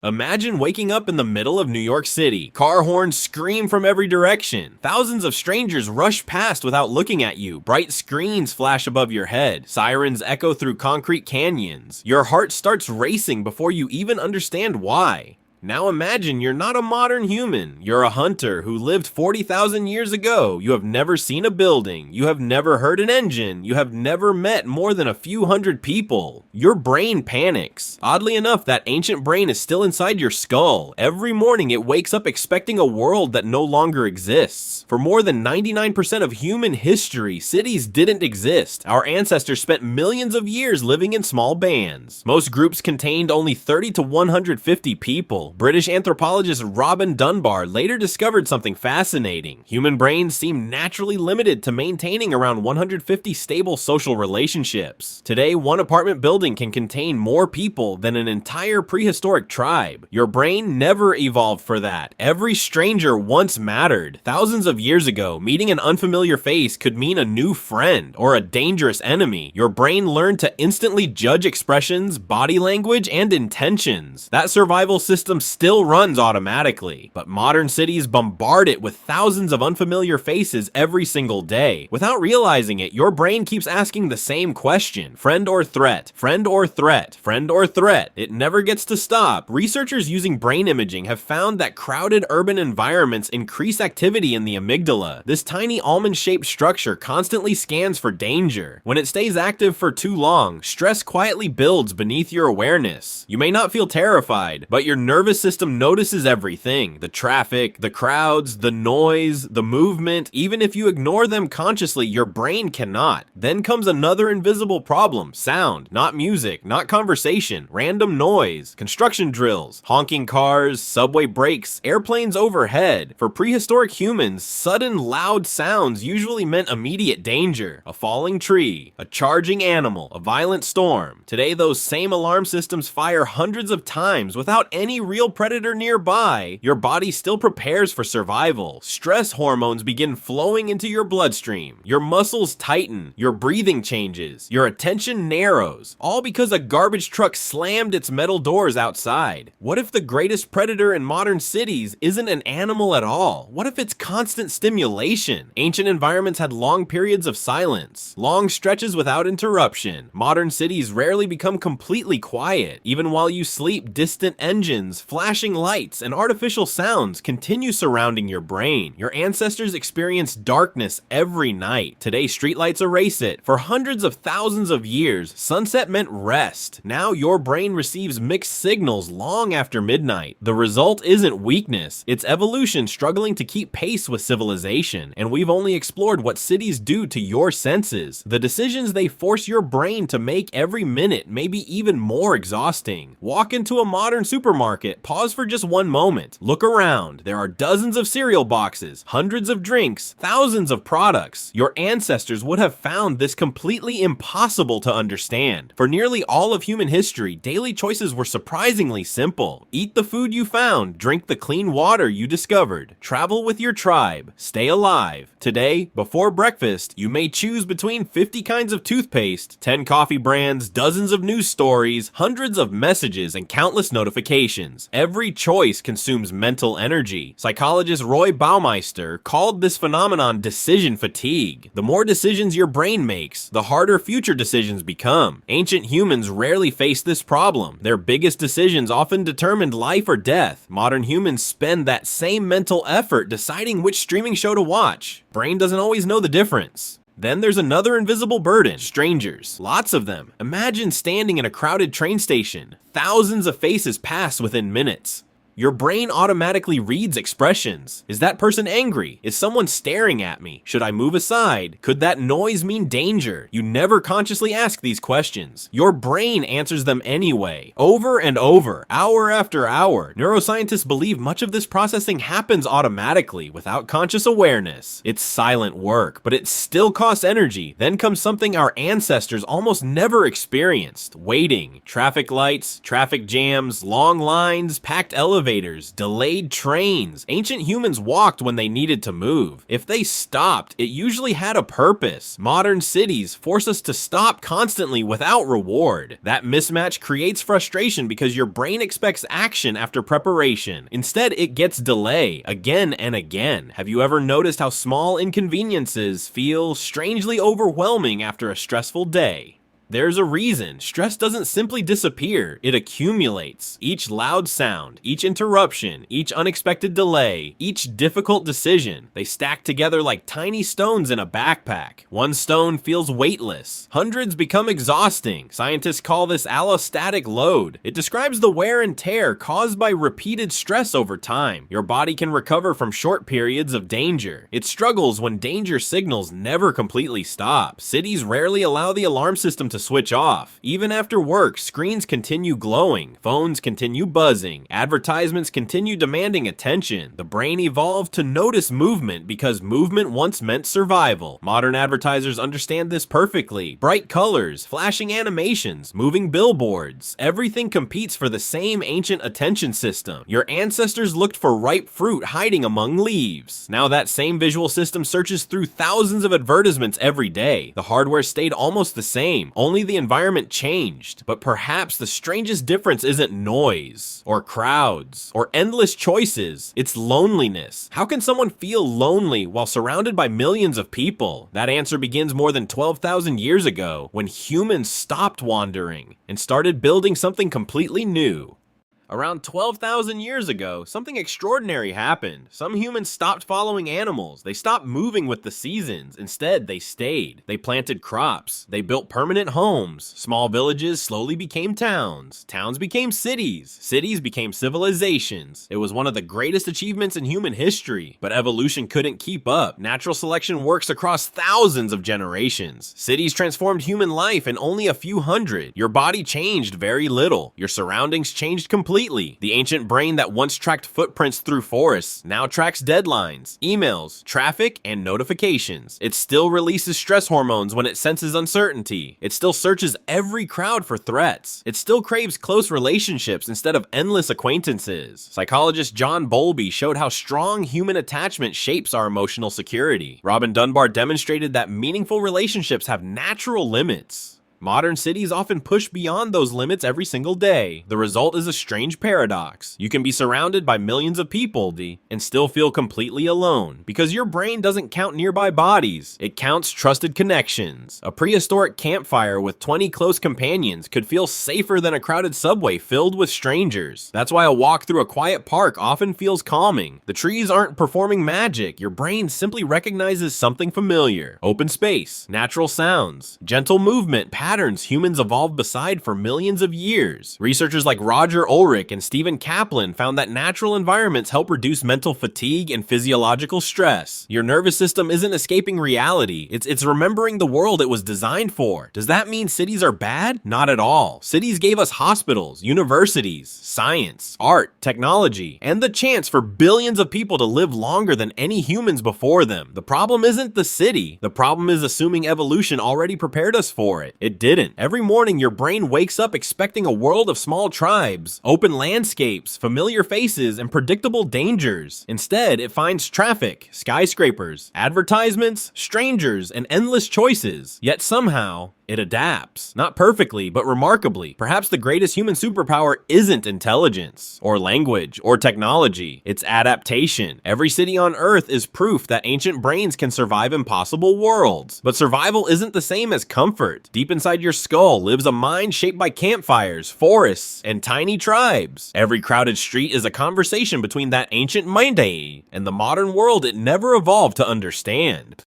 Imagine waking up in the middle of New York City. Car horns scream from every direction. Thousands of strangers rush past without looking at you. Bright screens flash above your head. Sirens echo through concrete canyons. Your heart starts racing before you even understand why. Now imagine you're not a modern human. You're a hunter who lived 40,000 years ago. You have never seen a building. You have never heard an engine. You have never met more than a few hundred people. Your brain panics. Oddly enough, that ancient brain is still inside your skull. Every morning it wakes up expecting a world that no longer exists. For more than 99% of human history, cities didn't exist. Our ancestors spent millions of years living in small bands. Most groups contained only 30 to 150 people. British anthropologist Robin Dunbar later discovered something fascinating. Human brains seem naturally limited to maintaining around 150 stable social relationships. Today, one apartment building can contain more people than an entire prehistoric tribe. Your brain never evolved for that. Every stranger once mattered. Thousands of years ago, meeting an unfamiliar face could mean a new friend or a dangerous enemy. Your brain learned to instantly judge expressions, body language, and intentions. That survival system still runs automatically, but modern cities bombard it with thousands of unfamiliar faces every single day. Without realizing it, your brain keeps asking the same question: friend or threat? Friend or threat? Friend or threat? It never gets to stop. Researchers using brain imaging have found that crowded urban environments increase activity in the amygdala. This tiny almond-shaped structure constantly scans for danger. When it stays active for too long, stress quietly builds beneath your awareness. You may not feel terrified, but your nervous system notices everything: the traffic, the crowds, the noise, the movement. Even if you ignore them consciously, your brain cannot. Then comes another invisible problem: sound. Not music, not conversation, random noise, construction drills, honking cars, subway brakes, airplanes overhead. For prehistoric humans, sudden loud sounds usually meant immediate danger: a falling tree, a charging animal, a violent storm. Today, those same alarm systems fire hundreds of times without any real predator nearby. Your body still prepares for survival. Stress hormones begin flowing into your bloodstream. Your muscles tighten. Your breathing changes. Your attention narrows. All because a garbage truck slammed its metal doors outside. What if the greatest predator in modern cities isn't an animal at all? What if it's constant stimulation? Ancient environments had long periods of silence, long stretches without interruption. Modern cities rarely become completely quiet. Even while you sleep, distant engines, flashing lights, and artificial sounds continue surrounding your brain. Your ancestors experienced darkness every night. Today, streetlights erase it. For hundreds of thousands of years, sunset meant rest. Now your brain receives mixed signals long after midnight. The result isn't weakness, it's evolution struggling to keep pace with civilization. And we've only explored what cities do to your senses. The decisions they force your brain to make every minute may be even more exhausting. Walk into a modern supermarket, pause for just one moment. Look around. There are dozens of cereal boxes, hundreds of drinks, thousands of products. Your ancestors would have found this completely impossible to understand. For nearly all of human history, daily choices were surprisingly simple. Eat the food you found, drink the clean water you discovered, travel with your tribe, stay alive. Today, before breakfast, you may choose between 50 kinds of toothpaste, 10 coffee brands, dozens of news stories, hundreds of messages, and countless notifications. Every choice consumes mental energy. Psychologist Roy Baumeister called this phenomenon decision fatigue. The more decisions your brain makes, the harder future decisions become. Ancient humans rarely faced this problem. Their biggest decisions often determined life or death. Modern humans spend that same mental effort deciding which streaming show to watch. Brain doesn't always know the difference. Then there's another invisible burden: strangers. Lots of them. Imagine standing in a crowded train station. Thousands of faces pass within minutes. Your brain automatically reads expressions. Is that person angry? Is someone staring at me? Should I move aside? Could that noise mean danger? You never consciously ask these questions. Your brain answers them anyway, over and over, hour after hour. Neuroscientists believe much of this processing happens automatically, without conscious awareness. It's silent work, but it still costs energy. Then comes something our ancestors almost never experienced: waiting. Traffic lights, traffic jams, long lines, packed elevators, elevators, delayed trains. Ancient humans walked when they needed to move. If they stopped, it usually had a purpose. Modern cities force us to stop constantly without reward. That mismatch creates frustration because your brain expects action after preparation. Instead, it gets delay again and again. Have you ever noticed how small inconveniences feel strangely overwhelming after a stressful day? There's a reason. Stress doesn't simply disappear, it accumulates. Each loud sound, each interruption, each unexpected delay, each difficult decision, they stack together like tiny stones in a backpack. One stone feels weightless. Hundreds become exhausting. Scientists call this allostatic load. It describes the wear and tear caused by repeated stress over time. Your body can recover from short periods of danger. It struggles when danger signals never completely stop. Cities rarely allow the alarm system to switch off. Even after work, screens continue glowing, phones continue buzzing, advertisements continue demanding attention. The brain evolved to notice movement because movement once meant survival. Modern advertisers understand this perfectly. Bright colors, flashing animations, moving billboards, everything competes for the same ancient attention system. Your ancestors looked for ripe fruit hiding among leaves. Now that same visual system searches through thousands of advertisements every day. The hardware stayed almost the same. Only the environment changed, but perhaps the strangest difference isn't noise, or crowds, or endless choices, it's loneliness. How can someone feel lonely while surrounded by millions of people? That answer begins more than 12,000 years ago, when humans stopped wandering and started building something completely new. Around 12,000 years ago, something extraordinary happened. Some humans stopped following animals. They stopped moving with the seasons. Instead, they stayed. They planted crops. They built permanent homes. Small villages slowly became towns. Towns became cities. Cities became civilizations. It was one of the greatest achievements in human history. But evolution couldn't keep up. Natural selection works across thousands of generations. Cities transformed human life in only a few hundred. Your body changed very little. Your surroundings changed completely. The ancient brain that once tracked footprints through forests now tracks deadlines, emails, traffic, and notifications. It still releases stress hormones when it senses uncertainty. It still searches every crowd for threats. It still craves close relationships instead of endless acquaintances. Psychologist John Bowlby showed how strong human attachment shapes our emotional security. Robin Dunbar demonstrated that meaningful relationships have natural limits. Modern cities often push beyond those limits every single day. The result is a strange paradox. You can be surrounded by millions of people, and still feel completely alone, because your brain doesn't count nearby bodies. It counts trusted connections. A prehistoric campfire with 20 close companions could feel safer than a crowded subway filled with strangers. That's why a walk through a quiet park often feels calming. The trees aren't performing magic. Your brain simply recognizes something familiar. Open space, natural sounds, gentle movement, patterns humans evolved beside for millions of years. Researchers like Roger Ulrich and Stephen Kaplan found that natural environments help reduce mental fatigue and physiological stress. Your nervous system isn't escaping reality, it's remembering the world it was designed for. Does that mean cities are bad? Not at all. Cities gave us hospitals, universities, science, art, technology, and the chance for billions of people to live longer than any humans before them. The problem isn't the city. The problem is assuming evolution already prepared us for it. It didn't. Every morning, your brain wakes up expecting a world of small tribes, open landscapes, familiar faces, and predictable dangers. Instead, it finds traffic, skyscrapers, advertisements, strangers, and endless choices. Yet somehow, it adapts. Not perfectly, but remarkably. Perhaps the greatest human superpower isn't intelligence, or language, or technology. It's adaptation. Every city on Earth is proof that ancient brains can survive impossible worlds. But survival isn't the same as comfort. Deep inside your skull lives a mind shaped by campfires, forests, and tiny tribes. Every crowded street is a conversation between that ancient mind and the modern world it never evolved to understand.